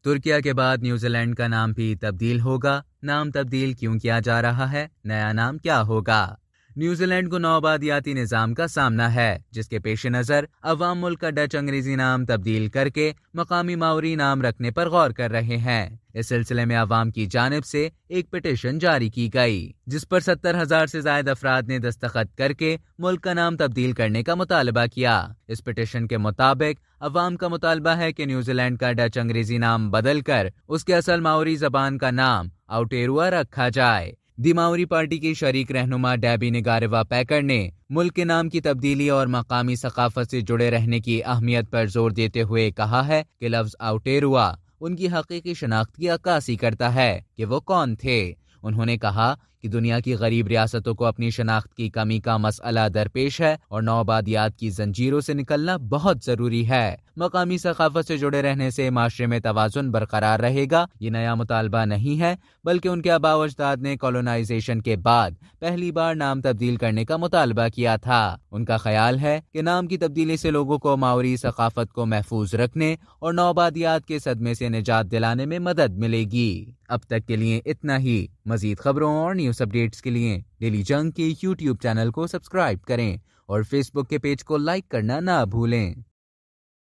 तुर्किया के बाद न्यूजीलैंड का नाम भी तब्दील होगा। नाम तब्दील क्यों किया जा रहा है? नया नाम क्या होगा? न्यूजीलैंड को नौआबादियाती निजाम का सामना है, जिसके पेश नजर अवाम मुल्क का डच अंग्रेजी नाम तब्दील करके मकामी माओरी नाम रखने पर गौर कर रहे हैं। इस सिलसिले में अवाम की जानिब से एक पिटीशन जारी की गई, जिस पर 70,000 से ज्यादा अफराद ने दस्तखत करके मुल्क का नाम तब्दील करने का मुतालबा किया। इस पिटीशन के मुताबिक अवाम का मुतालबा है कि न्यूजीलैंड का डच अंग्रेजी नाम बदल कर उसके असल माओरी जबान का नाम आउटेरुआ रखा जाए। दी माओरी पार्टी की शरीक रहनुमा डेबी निगारेवा पैकर ने मुल्क के नाम की तब्दीली और मकामी सकाफत से जुड़े रहने की अहमियत पर जोर देते हुए कहा है कि लफ्ज आउटेरुआ उनकी हकीकी शनाख्त की अक्कासी करता है कि वो कौन थे। उन्होंने कहा कि दुनिया की गरीब रियासतों को अपनी शनाख्त की कमी का मसला दरपेश है और नौआबादियात की जंजीरों से निकलना बहुत जरूरी है। मकामी सकाफत से जुड़े रहने से माशरे में तवाजुन बरकरार रहेगा। ये नया मुतालबा नहीं है, बल्कि उनके आबाओ अजदाद ने कॉलोनाइजेशन के बाद पहली बार नाम तब्दील करने का मुतालबा किया था। उनका ख्याल है कि नाम की तब्दीली से लोगों को माओरी सकाफत को महफूज रखने और नौआबादियात के सदमे से निजात दिलाने में मदद मिलेगी। अब तक के लिए इतना ही। मजीद खबरों और न्यूज़ अपडेट्स के लिए डेली जंग के YouTube चैनल को सब्सक्राइब करें और फेसबुक के पेज को लाइक करना ना भूलें।